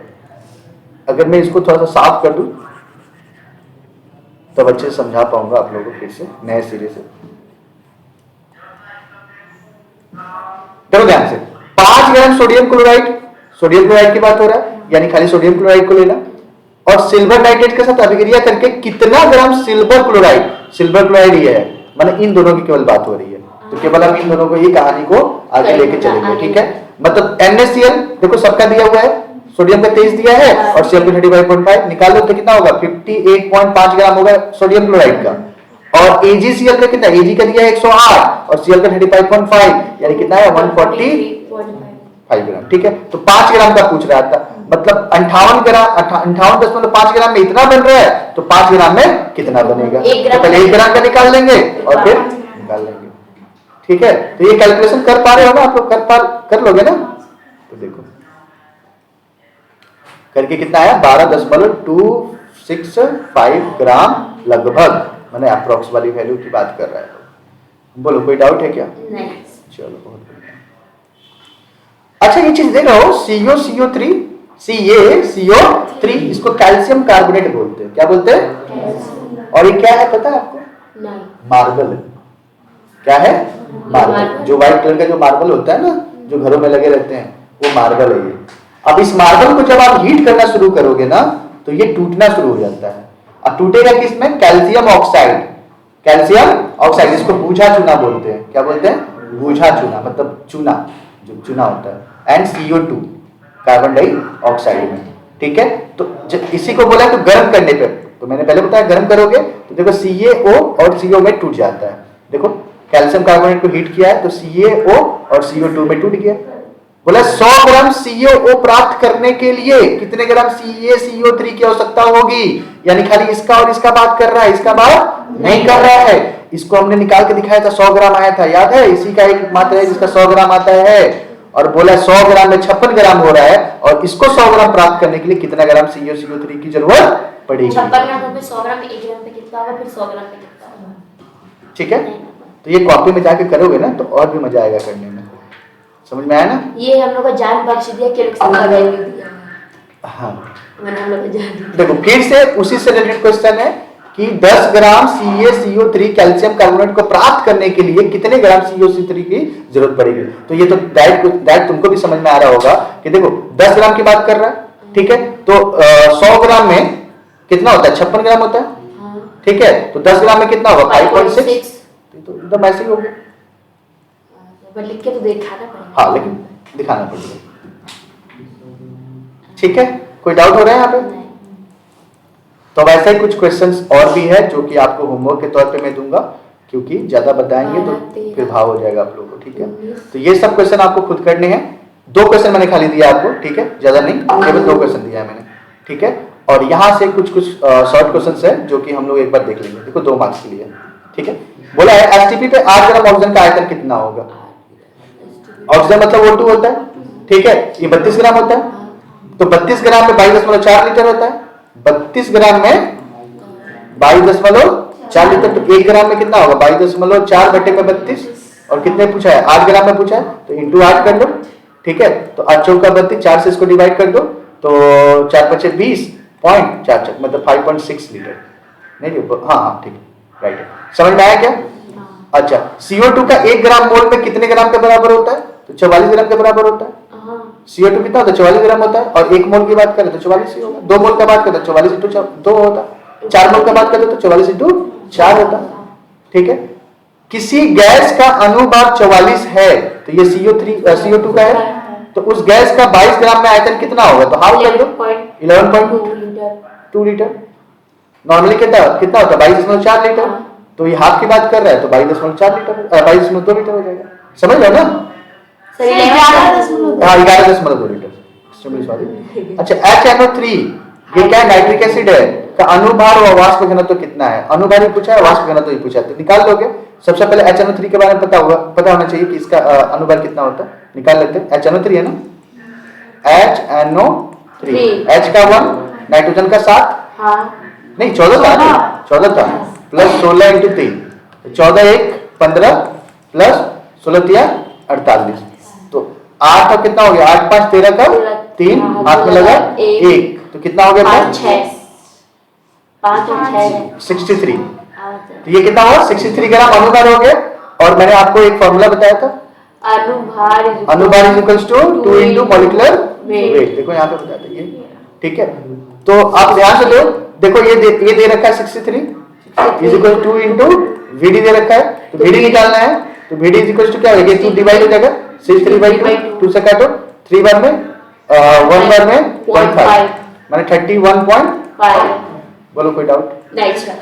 अगर मैं इसको थोड़ा सा साफ कर दूं तब अच्छे से समझा पाऊंगा आप लोगों को फिर से नए सिरे से। देखो ध्यान से, 5 ग्राम सोडियम क्लोराइड की बात हो रहा है, यानी खाली सोडियम क्लोराइड को लेना और सिल्वर नाइट्रेट के साथ अभिक्रिया करके कितना ग्राम सिल्वर क्लोराइड ये है, मतलब इन दोनों की केवल बात हो रही है। तो केवल हम इन दोनों को ही कहानी को आगे लेके चलेंगे। ठीक है, मतलब NaCl देखो सबका दिया हुआ है, सोडियम का 23 दिया है और Cl का 35.5 निकाल लो तो कितना होगा, 58.5 ग्राम होगा सोडियम क्लोराइड का। और AgCl का कितना, Ag का दिया है 108 और Cl का 35.5 यानी कितना है 145 ग्राम। ठीक है, तो 5 ग्राम का पूछ रहा था, मतलब 58.5 ग्राम में इतना बन रहा है तो 5 ग्राम में कितना बनेगा, तो पहले 1 ग्राम का निकाल लेंगे और फिर निकाल लेंगे। ठीक है, तो ये कैलकुलेशन कर पा रहे हो ना आप लोग, कर लोगे ना। तो देखो करके कितना आया, 12.265 ग्राम लगभग, मैंने अप्रोक्स वाली वैल्यू की बात कर रहा है। बोलो कोई डाउट है क्या? नहीं। चलो बहुत बढ़िया। अच्छा ये चीज देख रहा हो, CaCO3, इसको कैल्शियम कार्बोनेट बोलते हैं। क्या बोलते हैं? और ये क्या है पता है आपको? नहीं। मार्बल है। क्या है? मार्बल। जो व्हाइट कलर का जो मार्बल होता है ना, जो घरों में लगे रहते हैं, वो मार्बल है ये। अब इस मार्बल को जब आप हीट करना शुरू करोगे ना तो ये टूटना शुरू हो जाता है। अब टूटेगा किसमें? कैल्शियम ऑक्साइड, इसको बूझा चूना बोलते हैं। क्या बोलते हैं? बूझा चूना, मतलब चूना, जो चूना होता है, एंड CO2 कार्बन डाइऑक्साइड में। ठीक है, तो इसी को बोला तो गर्म करने पे, तो मैंने पहले बताया गर्म करोगे तो देखो CaO और CO में टूट जाता है। देखो कैल्शियम कार्बोनेट को हीट किया है तो CaO और CO2 में टूट गया। बोला 100 ग्राम CaO प्राप्त करने के लिए कितने ग्राम CaCO3 की आवश्यकता होगी, यानी खाली इसका और इसका बात कर रहा है, इसका बात नहीं कर रहा है। इसको हमने निकाल के दिखाया था, 100 ग्राम आया था, याद है? इसी का एक मात्रा है जिसका 100 ग्राम आता है, और बोला 100 ग्राम में 56 ग्राम हो रहा है, और इसको 100 ग्राम प्राप्त करने के लिए कितना ग्राम CaCO3 की जरूरत पड़ेगी। 56 ग्राम हो गए, 100 ग्राम में 1 ग्राम पे कितना होगा, फिर 100 ग्राम पे कितना होगा। ठीक है, तो ये कॉपी में जाके करोगे ना तो और भी मजा आएगा करने में। समझ में आया ना? ये हम लोग को जान बख्श दिया कि दिया। हाँ, मैंने हम लोग को जान। देखो फिर से उसी से रिलेटेड क्वेश्चन है कि 10 ग्राम CaCO3 कैल्शियम कार्बोनेट को प्राप्त करने के लिए कितने ग्राम CaCO3 की जरूरत पड़ेगी। तो ये तो दैट तुमको भी समझ में आ रहा होगा कि देखो 10 ग्राम की बात कर रहा है, ठीक है, तो 100 ग्राम में कितना होता है, 56 ग्राम होता है, ठीक है, तो 10 ग्राम में कितना होगा, 5.6, तो एकदम ऐसे ही हो गया। लिख के तो दिखाना पड़ेगा। हाँ, लेकिन दिखाना पड़ेगा। ठीक है, कोई डाउट हो रहा है यहाँ पे? तो अब ऐसे ही कुछ क्वेश्चंस और भी है जो कि आपको होमवर्क के तौर पे मैं दूंगा, क्योंकि ज्यादा बताएंगे तो फिर भाव हो जाएगा आप लोगों को। ठीक है, तो ये सब क्वेश्चन आपको खुद करने हैं। 2 क्वेश्चन मैंने खाली दिया आपको, ठीक है, ज्यादा नहीं, केवल 2 क्वेश्चन दिया है मैंने, ठीक है। और यहाँ से कुछ शॉर्ट क्वेश्चन है जो कि हम लोग एक बार देख लेंगे। देखो 2 मार्क्स के लिए, ठीक है। बोला है एसटीपी पे 8 ग्राम ऑक्सीजन का आयतन कितना होगा। ऑक्सीजन मतलब O2 होता है, ठीक है, ये 32 ग्राम होता है, तो 32 ग्राम में 22.4 लीटर होता है। 32 ग्राम में 22.4 लीटर, तो 1 ग्राम में कितना होगा, 22.4 बटे में 32, और कितने पूछा है, 8 ग्राम में पूछा है, तो इंटू 8 कर दो, ठीक है। तो 8 चौका 32, 4 से इसको डिवाइड कर दो, तो 4 पचे 20.4 मतलब 5.6 लीटर। नहीं, हाँ ठीक है, राइट है। समझ में आया क्या? अच्छा, CO2 का 1 ग्राम मोल में कितने ग्राम के बराबर होता है, तो 44 ग्राम के बराबर होता है। CO2 कितना होता है, 44 ग्राम होता है, और 1 मोल की बात करें तो 44 ही होगा। 2 मोल का बात करें तो 44 इंटू 2 होता है। 4 मोल का बात करें तो 44 इंटू 4 होता है, ठीक है। किसी गैस का अनुभाग 44 है, तो ये CO2 का है, तो उस गैस का 22 ग्राम में आयतन कितना होगा, तो हाफ कर दो, 11.2 लीटर। नॉर्मली कितना होता है, 22.4 लीटर, तो ये हाफ की बात कर रहा है, तो 22.4 लीटर, 22.2 लीटर हो जाएगा। समझ लो ना? 11.2 लीटर, सॉरी। अच्छा, HNO3 ये क्या नाइट्रिक एसिड है, का अनुभार व वाष्प घनत्व कितना है। अनुभार ही पूछा है, वाष्प घनत्व ही पूछा है, तो निकाल लोगे। सबसे पहले HNO3 के बारे में पता होना चाहिए कि इसका अनुभार कितना होता है। निकाल लेते हैं। HNO3 है ना, HNO3, H का 1, नाइट्रोजन का 7, नहीं 14 था, प्लस 16 इंटू 3, 14 1 15 प्लस 16 3 48, तो 8 और कितना हो गया, 8 5 13 का 3, हाथ में लगा 1, तो कितना हो गया, 63। तो ये कितना हुआ, 63 ग्राम अनुभार हो गया। और मैंने आपको एक फॉर्मूला बताया था, अनुभार is equals to 2 into molecular weight. देखो यहाँ पे बताया था ये, ठीक है। तो आप ध्यान से देखो ये दे रखा है 63 इज इक्वल 2 इंटू VD दे रखा है, तो VD निकालना है, तो VD इज इक्वल टू क्या होगा, 2 डिवाइड हो जाएगा, 63/2, 2 से काटो, 3 बार में 1 बार में 0.5 माने 31.5। बोलो कोई डाउट? नहीं सर।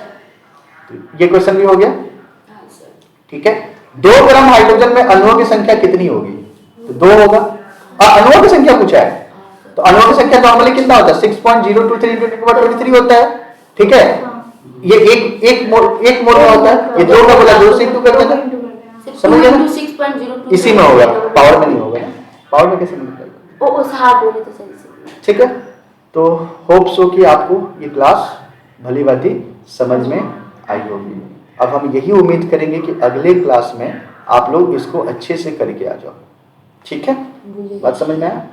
ये क्वेश्चन भी हो गया, ठीक है। 2 ग्राम हाइड्रोजन में अणुओं की संख्या कितनी होगी, तो 2 होगा। अणुओं की संख्या पूछा है, तो अणुओं की संख्या नॉर्मली कितना होता है, 6.023 × 10⁻23 होता है, ठीक है। ये एक मोल में होता है, ये 2 का बोला 2 से 2 कर देना, समझ गए ना? 6.02 इसी में होगा, पावर में नहीं होगा। पावर में कैसे निकलेगा, ओ साहब बोले तो सही से, ठीक है। तो होप सो कि आपको ये क्लास भली भांति समझ में आई होगी। अब हम यही उम्मीद करेंगे कि अगले क्लास में आप लोग इसको अच्छे से करके आ जाओ, ठीक है। बात समझ में आया?